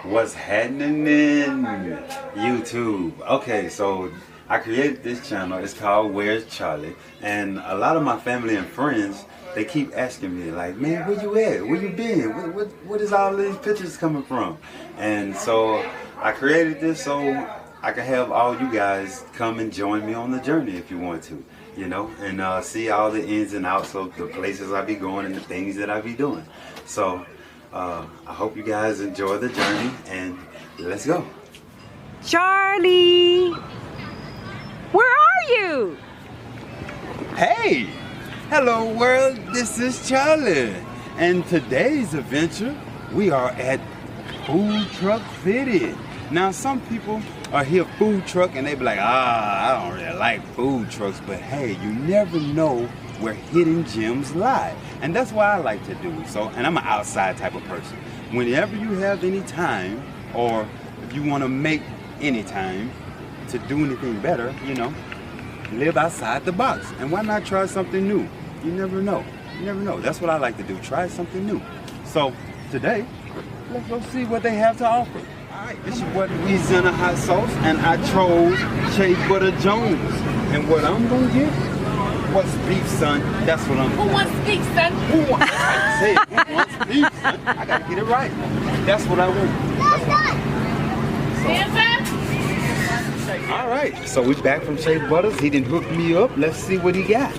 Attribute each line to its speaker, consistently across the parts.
Speaker 1: What's happening in YouTube? Okay, so I created this channel. It's called Where's Charlie? And a lot of my family and friends, they keep asking me like, man, where you at? Where you been? What is all these pictures coming from? And so I created this so I can have all you guys come and join me on the journey if you want to, you know, and see all the ins and outs of the places I be going and the things that I be doing. So I hope you guys enjoy the journey, and let's go.
Speaker 2: Charlie, where are you?
Speaker 1: Hey, hello world, this is Charlie, and today's adventure, we are at Food Truck City. Now some people are here food truck and they be like, I don't really like food trucks, but hey, you never know where hidden gems lie. And that's what I like to do. So, and I'm an outside type of person. Whenever you have any time, or if you want to make any time to do anything better, you know, live outside the box. And why not try something new? You never know. You never know. That's what I like to do. Try something new. So today, let's go see what they have to offer. Alright, this is what Louisiana hot sauce, and I chose 𝗪𝗵𝗿𝗀𝗀. And what I'm gonna get? What's beef, son? That's what I'm.
Speaker 2: Who wants beef, son?
Speaker 1: Who wants? I say it. Who wants beef, son? I gotta get it right. That's what I want. All right, so we back from 𝗪𝗵𝗿𝗶𝗲. He didn't hook me up. Let's see what he got.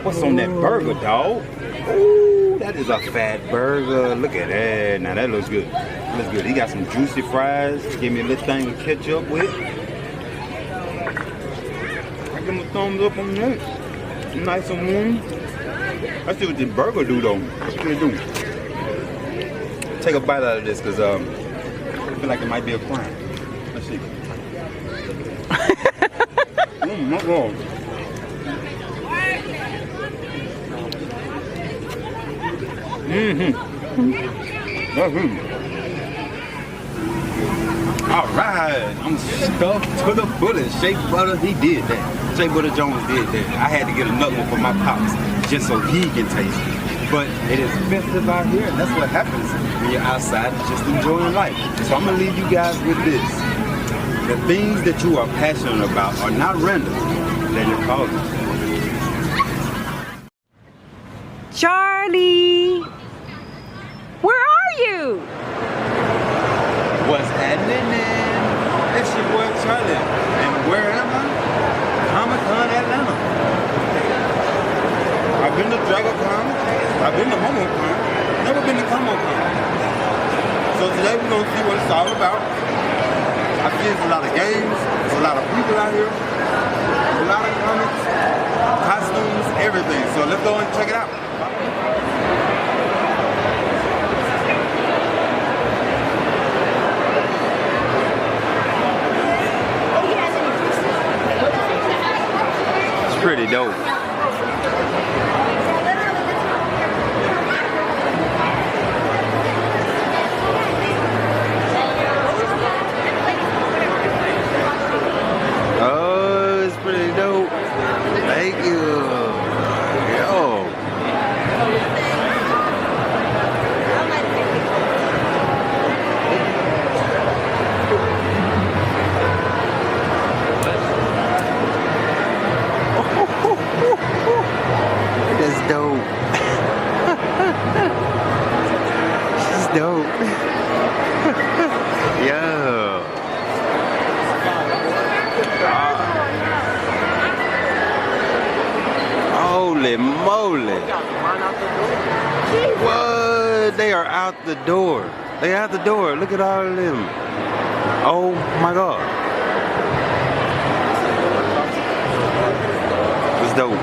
Speaker 1: What's on that burger, dog? Ooh, that is a fat burger. Look at that. Now that looks good. Looks good. He got some juicy fries. Give me a little thing to catch up with. I give him a thumbs up on that. Nice and warm. Let's see what this burger do though. What can it do? Take a bite out of this because I feel like it might be a crime. Let's see. My God. All right, I'm stuffed to the fullest. 𝗪𝗵𝗿𝗶, he did that. 𝗪𝗵𝗿𝗀 did that. I had to get another one for my pops just so he can taste it. But it is festive out here, and that's what happens when you're outside just enjoying life. So I'm gonna leave you guys with this. The things that you are passionate about are not random, they're your calling.
Speaker 2: Charlie, where are you?
Speaker 1: What's happening? It's your boy Charlie. And where am I? Comic-Con Atlanta. I've been to DragonCon. I've been to MomoCon. Never been to ComoCon. So today we're going to see what it's all about. I see there's a lot of games. There's a lot of people out here. A lot of comics, costumes, everything. So let's go and check it out. Pretty dope. Oh, it's pretty dope. Thank you. Yo. That's dope. She's dope. Yo. Holy moly. What? They are out the door. They out the door. Look at all of them. Oh my God. It's dope.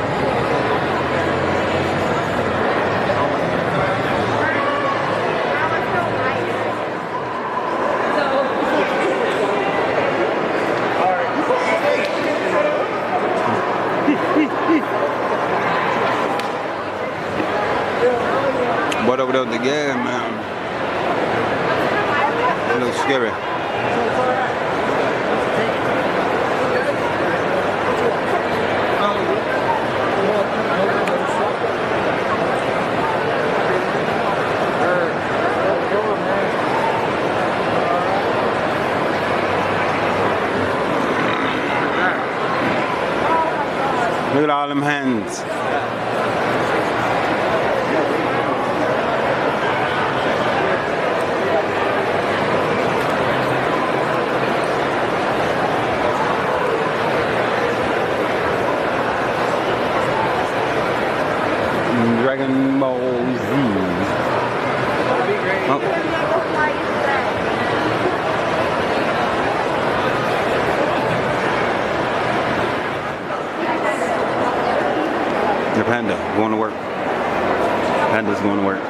Speaker 1: But over there with the game, man, it looks scary. all them hands. Dragon Ball Z. Oh. The panda going to work. Panda's going to work.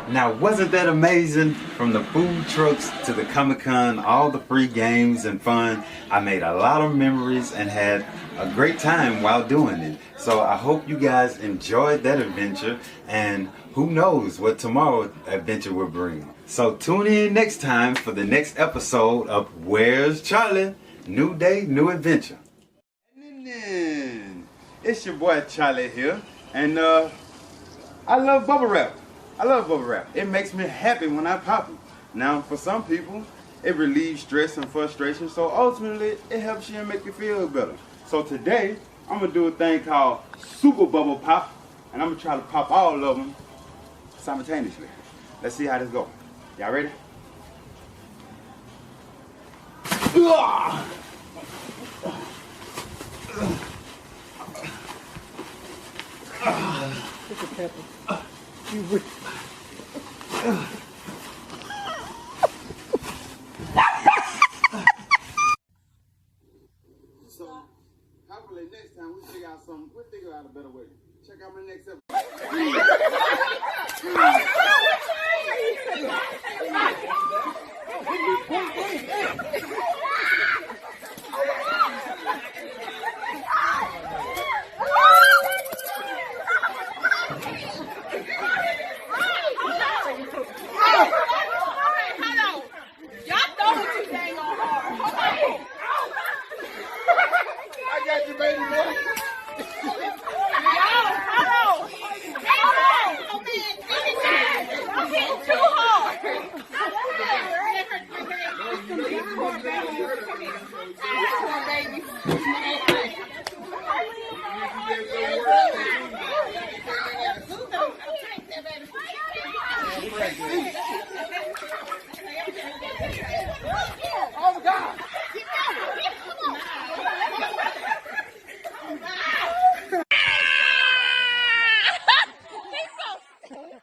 Speaker 1: Now, wasn't that amazing? From the food trucks to the Comic-Con, all the free games and fun. I made a lot of memories and had a great time while doing it. So I hope you guys enjoyed that adventure, and who knows what tomorrow's adventure will bring. So tune in next time for the next episode of Where's Charlie? New day, new adventure. It's your boy Charlie here, and I love bubble wrap. I love bubble wrap. It makes me happy when I pop it. Now, for some people, it relieves stress and frustration, so ultimately, it helps you and make you feel better. So today, I'm gonna do a thing called Super Bubble Pop, and I'm gonna try to pop all of them simultaneously. Let's see how this goes. Y'all ready? So, hopefully next time we'll figure out a better way. Check out my next episode.
Speaker 3: Right.